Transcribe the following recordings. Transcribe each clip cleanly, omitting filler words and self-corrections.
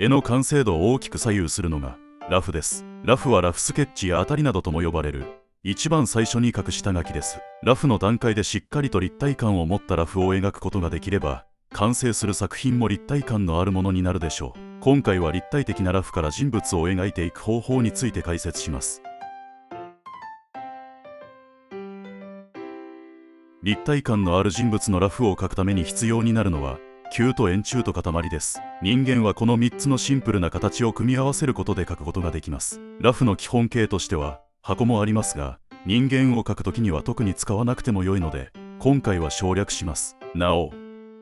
絵の完成度を大きく左右するのがラフです。ラフはラフスケッチや当たりなどとも呼ばれる一番最初に描く下書きです。ラフの段階でしっかりと立体感を持ったラフを描くことができれば、完成する作品も立体感のあるものになるでしょう。今回は立体的なラフから人物を描いていく方法について解説します。立体感のある人物のラフを描くために必要になるのは球と円柱と塊です。人間はこの3つのシンプルな形を組み合わせることで描くことができます。ラフの基本形としては箱もありますが、人間を描くときには特に使わなくても良いので今回は省略します。なお、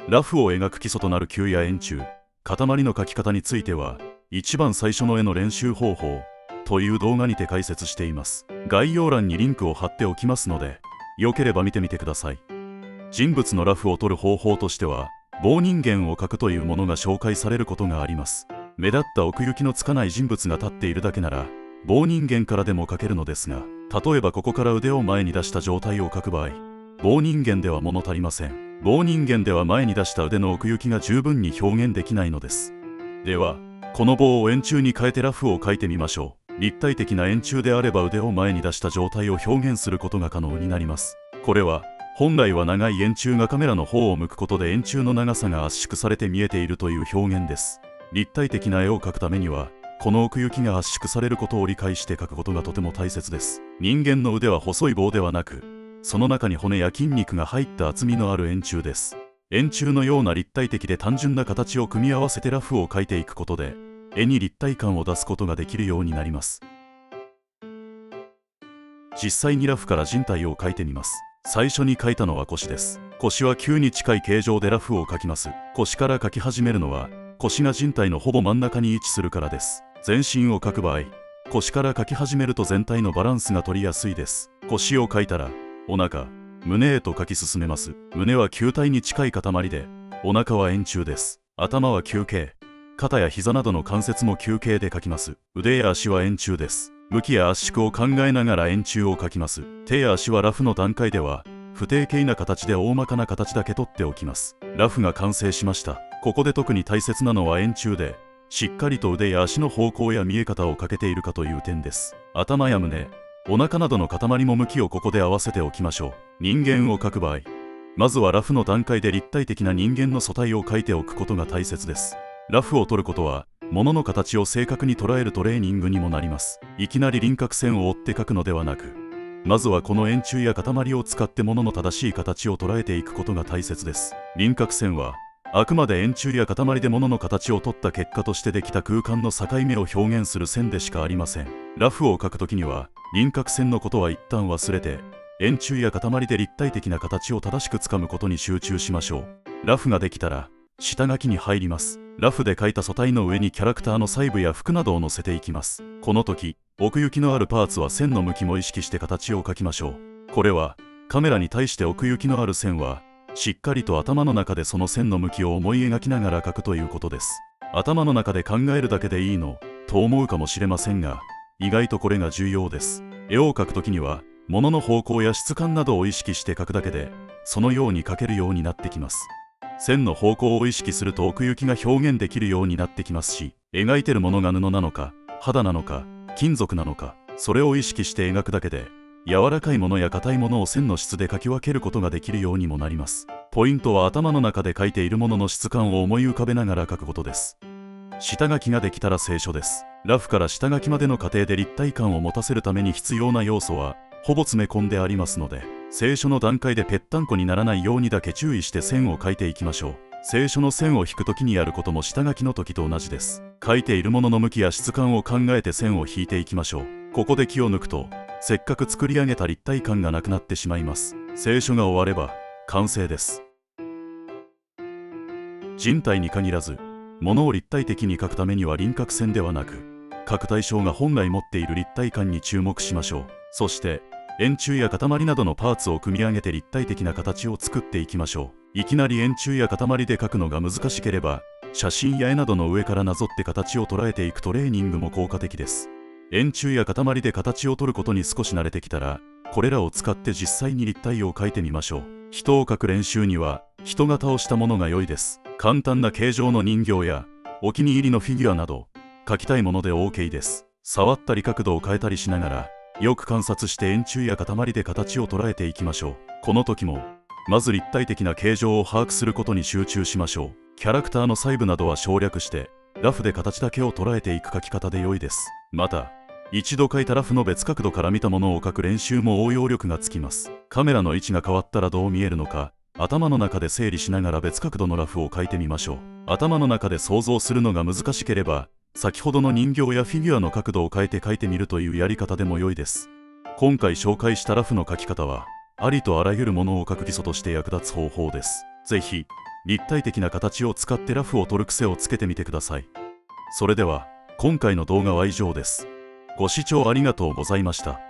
ラフを描く基礎となる球や円柱、塊の描き方については一番最初の絵の練習方法という動画にて解説しています。概要欄にリンクを貼っておきますのでよければ見てみてください。人物のラフを取る方法としては棒人間を描くというものが紹介されることがあります。目立った奥行きのつかない人物が立っているだけなら棒人間からでも描けるのですが、例えばここから腕を前に出した状態を描く場合、棒人間では物足りません。棒人間では前に出した腕の奥行きが十分に表現できないのです。ではこの棒を円柱に変えてラフを描いてみましょう。立体的な円柱であれば腕を前に出した状態を表現することが可能になります。これは本来は長い円柱がカメラの方を向くことで円柱の長さが圧縮されて見えているという表現です。立体的な絵を描くためにはこの奥行きが圧縮されることを理解して描くことがとても大切です。人間の腕は細い棒ではなく、その中に骨や筋肉が入った厚みのある円柱です。円柱のような立体的で単純な形を組み合わせてラフを描いていくことで絵に立体感を出すことができるようになります。実際にラフから人体を描いてみます。最初に描いたのは腰です。腰は球に近い形状でラフを描きます。腰から描き始めるのは腰が人体のほぼ真ん中に位置するからです。全身を描く場合、腰から描き始めると全体のバランスが取りやすいです。腰を描いたらお腹、胸へと描き進めます。胸は球体に近い塊で、お腹は円柱です。頭は球形、肩や膝などの関節も球形で描きます。腕や足は円柱です。向きや圧縮を考えながら円柱を描きます。手や足はラフの段階では不定形な形で大まかな形だけ取っておきます。ラフが完成しました。ここで特に大切なのは円柱でしっかりと腕や足の方向や見え方を描けているかという点です。頭や胸、お腹などの塊も向きをここで合わせておきましょう。人間を描く場合、まずはラフの段階で立体的な人間の素体を描いておくことが大切です。ラフを取ることは物の形を正確に捉えるトレーニングにもなります。いきなり輪郭線を追って描くのではなく、まずはこの円柱や塊を使って物の正しい形を捉えていくことが大切です。輪郭線はあくまで円柱や塊で物の形を取った結果としてできた空間の境目を表現する線でしかありません。ラフを描くときには輪郭線のことは一旦忘れて、円柱や塊で立体的な形を正しくつかむことに集中しましょう。ラフができたら下書きに入ります。ラフで描いた素体の上にキャラクターの細部や服などを載せていきます。この時、奥行きのあるパーツは線の向きも意識して形を描きましょう。これはカメラに対して奥行きのある線はしっかりと頭の中でその線の向きを思い描きながら描くということです。頭の中で考えるだけでいいのと思うかもしれませんが、意外とこれが重要です。絵を描くときには物の方向や質感などを意識して描くだけでそのように描けるようになってきます。線の方向を意識すると奥行きが表現できるようになってきますし、描いてるものが布なのか肌なのか金属なのか、それを意識して描くだけで柔らかいものや硬いものを線の質で描き分けることができるようにもなります。ポイントは頭の中で描いているものの質感を思い浮かべながら描くことです。下書きができたら清書です。ラフから下書きまでの過程で立体感を持たせるために必要な要素はほぼ詰め込んでありますので、清書の段階でぺったんこにならないようにだけ注意して線を描いていきましょう。清書の線を引くときにやることも下書きの時と同じです。描いているものの向きや質感を考えて線を引いていきましょう。ここで気を抜くとせっかく作り上げた立体感がなくなってしまいます。清書が終われば完成です。人体に限らず物を立体的に描くためには輪郭線ではなく描く対象が本来持っている立体感に注目しましょう。そして円柱や塊などのパーツを組み上げて立体的な形を作っていきましょう。いきなり円柱や塊で描くのが難しければ写真や絵などの上からなぞって形を捉えていくトレーニングも効果的です。円柱や塊で形を取ることに少し慣れてきたらこれらを使って実際に立体を描いてみましょう。人を描く練習には人型をしたものが良いです。簡単な形状の人形やお気に入りのフィギュアなど描きたいもので OK です。触ったり角度を変えたりしながらよく観察して円柱や塊で形を捉えていきましょう。この時もまず立体的な形状を把握することに集中しましょう。キャラクターの細部などは省略してラフで形だけを捉えていく描き方で良いです。また一度描いたラフの別角度から見たものを描く練習も応用力がつきます。カメラの位置が変わったらどう見えるのか頭の中で整理しながら別角度のラフを描いてみましょう。頭の中で想像するのが難しければ先ほどの人形やフィギュアの角度を変えて描いてみるというやり方でも良いです。今回紹介したラフの描き方はありとあらゆるものを描く基礎として役立つ方法です。ぜひ立体的な形を使ってラフを取る癖をつけてみてください。それでは今回の動画は以上です。ご視聴ありがとうございました。